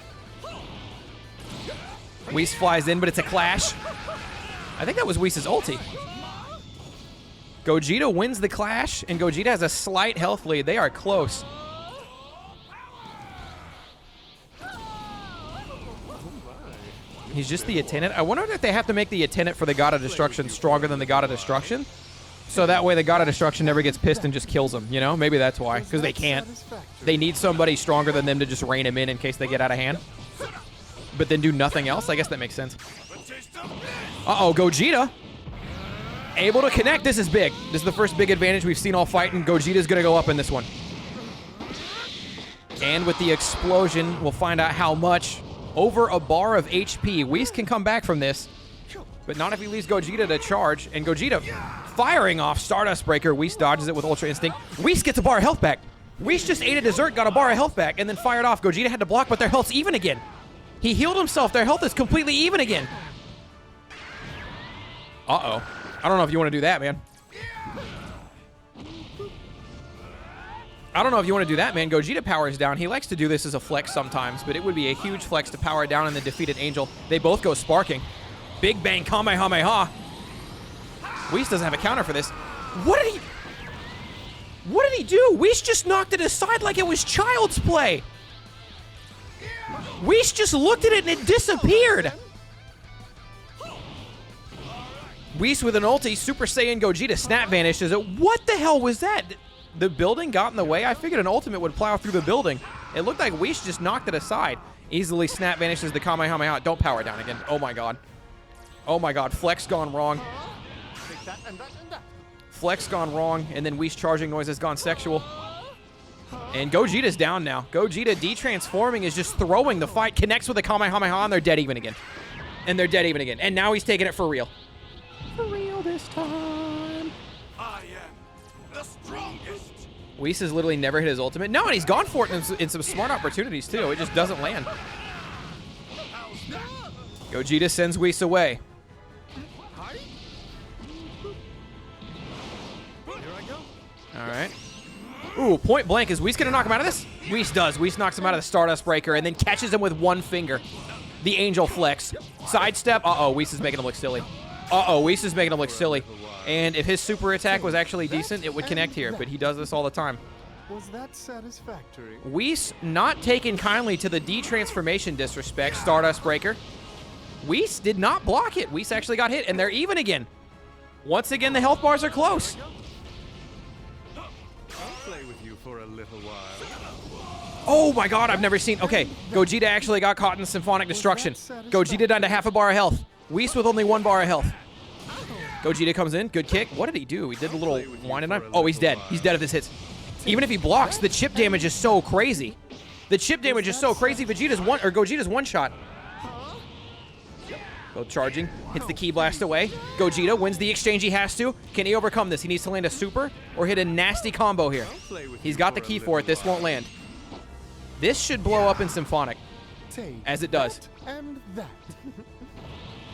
Whis flies in, but it's a clash. I think that was Whis' ulti. Gogeta wins the clash, and Gogeta has a slight health lead. They are close. He's just the attendant. I wonder if they have to make the attendant for the God of Destruction stronger than the God of Destruction. So that way the God of Destruction never gets pissed and just kills him, you know? Maybe that's why, because they can't. They need somebody stronger than them to just rein him in case they get out of hand. But then do nothing else? I guess that makes sense. Uh-oh, Gogeta. Able to connect. This is big. This is the first big advantage we've seen all fight, and Gogeta's going to go up in this one. And with the explosion, we'll find out how much. Over a bar of HP. Whis can come back from this, but not if he leaves Gogeta to charge. And Gogeta firing off Stardust Breaker. Whis dodges it with Ultra Instinct. Whis gets a bar of health back. Whis just ate a dessert, got a bar of health back, and then fired off. Gogeta had to block, but their health's even again. He healed himself. Their health is completely even again. Uh-oh. I don't know if you want to do that, man. I don't know if you want to do that, man. Gogeta powers down. He likes to do this as a flex sometimes, but it would be a huge flex to power down in the defeated Angel. They both go sparking. Big Bang Kamehameha. Whis doesn't have a counter for this. What did he do? Whis just knocked it aside like it was child's play. Whis just looked at it and it disappeared. Whis with an ulti, Super Saiyan Gogeta snap vanishes. What the hell was that? The building got in the way? I figured an ultimate would plow through the building. It looked like Whis just knocked it aside. Easily snap vanishes the Kamehameha. Don't power down again. Oh my god. Oh my god. Flex gone wrong. Flex gone wrong. And then Whis charging noise has gone sexual. And Gogeta's down now. Gogeta de-transforming is just throwing the fight. Connects with a Kamehameha and they're dead even again. And they're dead even again. And now he's taking it for real. For real this time. I am the strongest. Whis has literally never hit his ultimate. No, and he's gone for it in some smart opportunities too. It just doesn't land. Gogeta sends Whis away. All right. Ooh, point blank. Is Whis going to knock him out of this? Whis does. Whis knocks him out of the Stardust Breaker and then catches him with one finger. The Angel Flex. Sidestep. Uh-oh, Whis is making him look silly. Uh-oh, Whis is making him look silly. And if his super attack was actually decent, it would connect here, but he does this all the time. Was that satisfactory? Whis not taken kindly to the de-transformation disrespect, Stardust Breaker. Whis did not block it. Whis actually got hit, and they're even again. Once again, the health bars are close. I'll play with you for a little while. Oh my god, I've never seen... Okay, Gogeta actually got caught in Symphonic Destruction. Gogeta down to half a bar of health. Whis with only 1 bar of health. Gogeta comes in, good kick. What did he do? He did a little wine and knife. Oh, he's dead. He's dead if this hits. Even if he blocks, the chip damage is so crazy. The chip damage is so crazy. Gogeta's one shot. Go charging, hits the Ki Blast away. Gogeta wins the exchange he has to. Can he overcome this? He needs to land a super or hit a nasty combo here. He's got the key for it. This won't land. This should blow up in Symphonic, as it does. And that.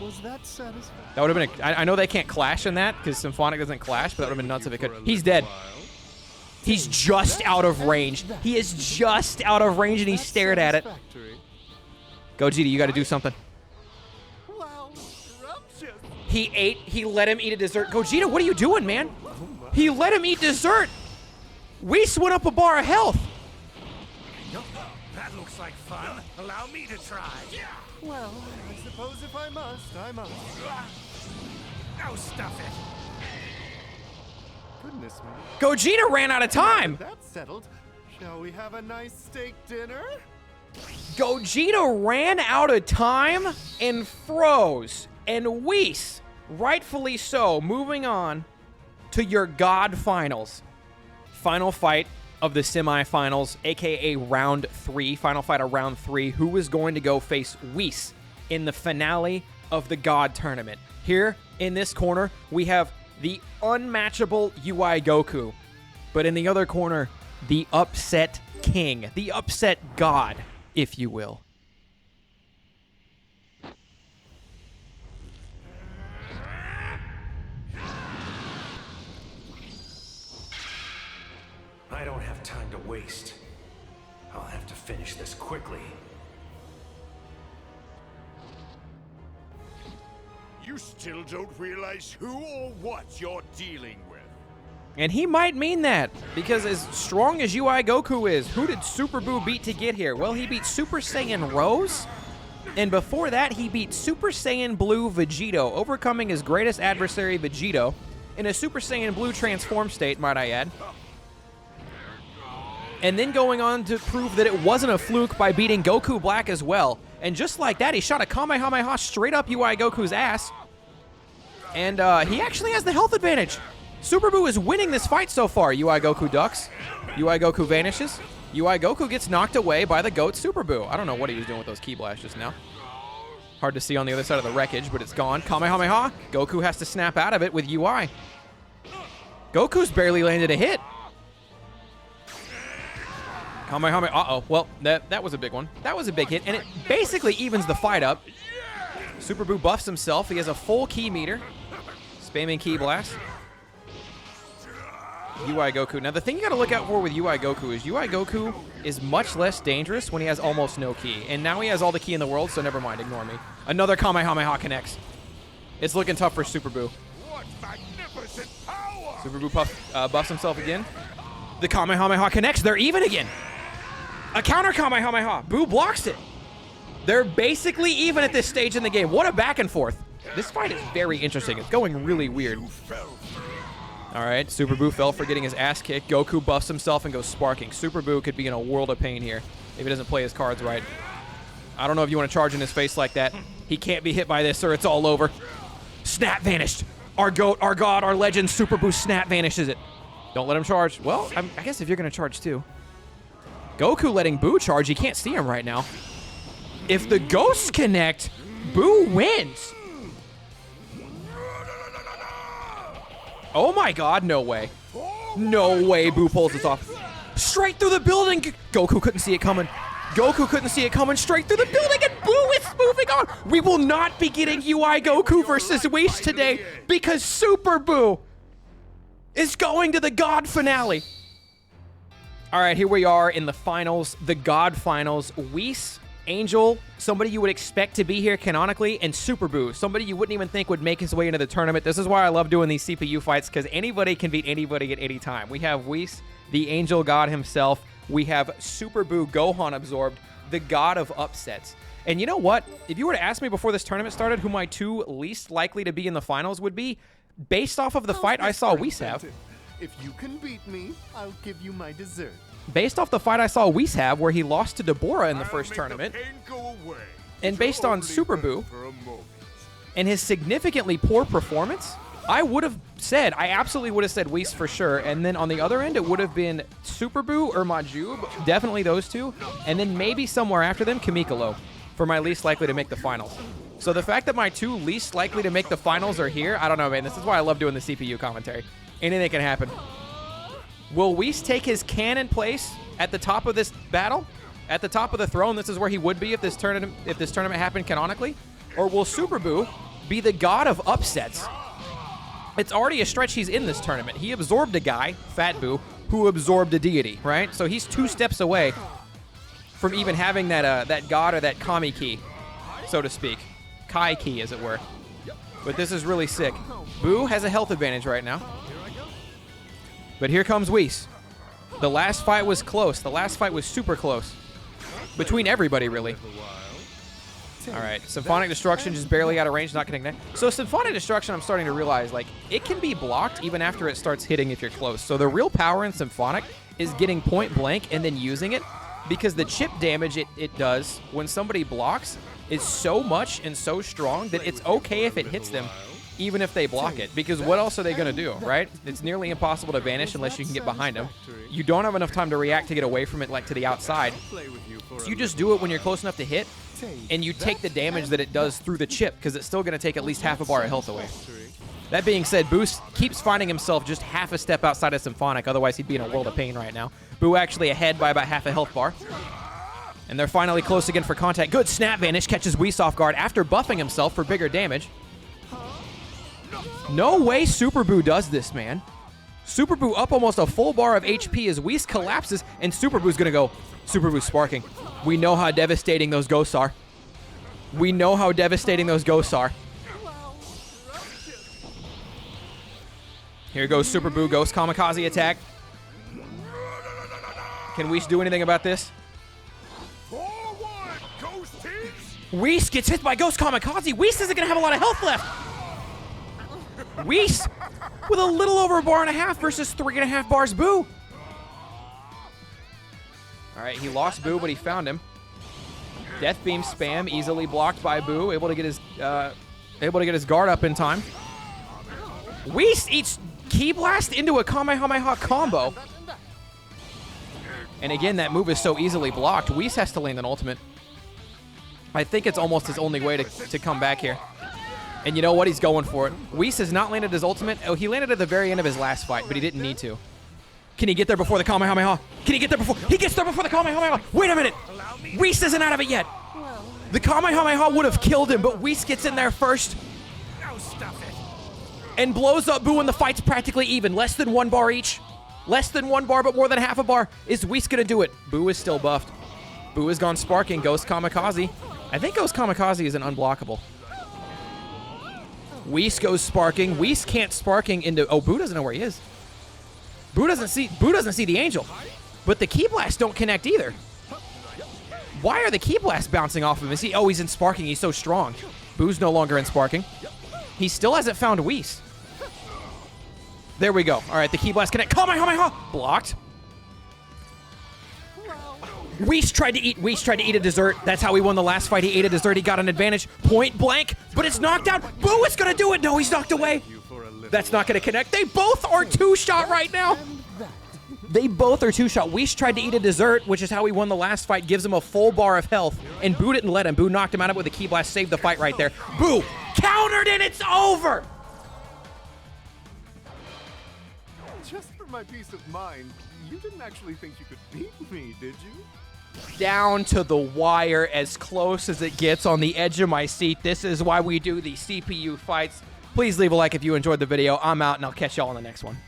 Was that satisfying? That would have been I know they can't clash in that because Symphonic doesn't clash, but that would have been nuts if it could. He's dead. He's just out of range. He is just out of range and he stared at it. Gogeta, you got to do something. He let him eat a dessert. Gogeta, what are you doing, man? He let him eat dessert. Whis went up a bar of health. That looks like fun. Allow me to try. Well, I suppose if I must, I must. Oh, stuff it. Goodness me. Gogeta ran out of time. That's settled. Shall we have a nice steak dinner? Gogeta ran out of time and froze. And Whis, rightfully so, moving on to your God Finals. Final fight of the semifinals, aka round 3. Final fight of round 3. Who is going to go face Whis in the finale of the God Tournament? Here in this corner, we have the unmatchable UI Goku. But in the other corner, the upset king. The upset god, if you will. I don't have time to waste. I'll have to finish this quickly. You still don't realize who or what you're dealing with. And he might mean that, because as strong as UI Goku is, who did Super Buu beat to get here? Well, he beat Super Saiyan Rose, and before that, he beat Super Saiyan Blue Vegito, overcoming his greatest adversary, Vegito, in a Super Saiyan Blue transform state, might I add. And then going on to prove that it wasn't a fluke by beating Goku Black as well. And just like that, he shot a Kamehameha straight up UI Goku's ass. And he actually has the health advantage. Super Buu is winning this fight so far. UI Goku ducks. UI Goku vanishes. UI Goku gets knocked away by the GOAT Super Buu. I don't know what he was doing with those Ki Blasts just now. Hard to see on the other side of the wreckage, but it's gone. Kamehameha. Goku has to snap out of it with UI. Goku's barely landed a hit. Kamehameha. Uh-oh. Well, that was a big one. That was a big hit, and it basically evens the fight up. Super Buu buffs himself. He has a full Ki meter. Spamming Ki Blast. UI Goku. Now, the thing you got to look out for with UI Goku is much less dangerous when he has almost no Ki. And now he has all the Ki in the world, so never mind. Ignore me. Another Kamehameha connects. It's looking tough for Super Buu. What magnificent power! Super Buu buffs himself again. The Kamehameha connects. They're even again. A counter Kamehameha. Buu blocks it. They're basically even at this stage in the game. What a back and forth. This fight is very interesting. It's going really weird. All right, Super Buu fell for getting his ass kicked. Goku buffs himself and goes sparking. Super Buu could be in a world of pain here if he doesn't play his cards right. I don't know if you want to charge in his face like that. He can't be hit by this or it's all over. Snap vanished. Our GOAT, our god, our legend, Super Buu snap vanishes it. Don't let him charge. Well, I guess if you're going to charge too. Goku letting Buu charge. You can't see him right now. If the ghosts connect, Buu wins. Oh my god, no way. No way Buu pulls this off. Straight through the building. Goku couldn't see it coming. Goku couldn't see it coming straight through the building, and Buu is moving on. We will not be getting UI Goku versus Whis today because Super Buu is going to the God finale. All right, here we are in the finals, the God finals. Whis, Angel, somebody you would expect to be here canonically, and Super Buu, somebody you wouldn't even think would make his way into the tournament. This is why I love doing these CPU fights, because anybody can beat anybody at any time. We have Whis, the Angel God himself. We have Super Buu Gohan absorbed, the god of upsets. And you know what? If you were to ask me before this tournament started who my two least likely to be in the finals would be, based off of the fight I saw Whis have. If you can beat me, I'll give you my dessert. Based off the fight I saw Whis have, where he lost to Deborah in the first tournament, and based on Super Buu and his significantly poor performance, I would have said, I absolutely would have said Whis for sure. And then on the other end, it would have been Super Buu or Majuub. Definitely those two. And then maybe somewhere after them, Piccolo for my least likely to make the finals. So the fact that my 2 least likely to make the finals are here, I don't know, man. This is why I love doing the CPU commentary. Anything can happen. Will Whis take his cannon place at the top of this battle? At the top of the throne, this is where he would be if this tournament happened canonically? Or will Super Buu be the god of upsets? It's already a stretch he's in this tournament. He absorbed a guy, Fat Buu, who absorbed a deity, right? So he's 2 steps away from even having that god or that kami key, so to speak. Kai key, as it were. But this is really sick. Buu has a health advantage right now. But here comes Whis. The last fight was close. The last fight was super close. Between everybody, really. All right, Symphonic Destruction just barely out of range, not getting that. So Symphonic Destruction, I'm starting to realize, like, it can be blocked even after it starts hitting if you're close. So the real power in Symphonic is getting point blank and then using it, because the chip damage it does when somebody blocks is so much and so strong that it's okay if it hits them, even if they block it. Because what else are they going to do, right? It's nearly impossible to vanish unless you can get behind them. You don't have enough time to react to get away from it, like to the outside. So you just do it when you're close enough to hit, and you take the damage that it does through the chip, because it's still going to take at least half a bar of health away. That being said, Buu keeps finding himself just half a step outside of Symphonic, otherwise he'd be in a world of pain right now. Buu actually ahead by about half a health bar. And they're finally close again for contact. Good snap vanish, catches Whis off guard after buffing himself for bigger damage. No way Super Buu does this, man. Super Buu up almost a full bar of HP as Whis collapses, and Super Buu's gonna go. Super Buu sparking. We know how devastating those ghosts are. We know how devastating those ghosts are. Here goes Super Buu, Ghost Kamikaze attack. Can Whis do anything about this? Whis gets hit by Ghost Kamikaze. Whis isn't going to have a lot of health left. Whis with a little over a bar and a half versus 3.5 bars Buu. All right, he lost Buu, but he found him. Death Beam spam easily blocked by Buu, able to get his guard up in time. Whis eats Ki Blast into a Kamehameha combo. And again, that move is so easily blocked. Whis has to land an ultimate. I think it's almost his only way to come back here. And you know what? He's going for it. Whis has not landed his ultimate. Oh, he landed at the very end of his last fight, but he didn't need to. Can he get there before the Kamehameha? Can he get there before? He gets there before the Kamehameha. Wait a minute. Whis isn't out of it yet. The Kamehameha would have killed him, but Whis gets in there first. And blows up Buu, and the fight's practically even. Less than 1 bar each. Less than 1 bar, but more than half a bar. Is Whis going to do it? Buu is still buffed. Buu has gone sparking. Ghost Kamikaze. I think Ghost Kamikaze is an unblockable. Whis goes sparking. Whis can't sparking into... Oh, Buu doesn't know where he is. Buu doesn't see the angel. But the Ki Blast don't connect either. Why are the Ki Blasts bouncing off of him? Is he... Oh, he's in sparking. He's so strong. Buu's no longer in sparking. He still hasn't found Whis. There we go. All right, the Ki Blast connect. Kamehameha! Blocked. Whis tried to eat a dessert. That's how he won the last fight. He ate a dessert. He got an advantage. Point blank, but it's knocked out. Buu is going to do it. No, he's knocked away. That's not going to connect. They both are 2-shot right now. They both are 2-shot. Whis tried to eat a dessert, which is how he won the last fight. Gives him a full bar of health, and Buu didn't let him. Buu knocked him out with a Ki Blast. Saved the fight right there. Buu countered, and it's over. Just for my peace of mind, you didn't actually think you could beat me, did you? Down to the wire, as close as it gets, on the edge of my seat. This is why we do the CPU fights. Please leave a like if you enjoyed the video. I'm out, and I'll catch y'all in the next one.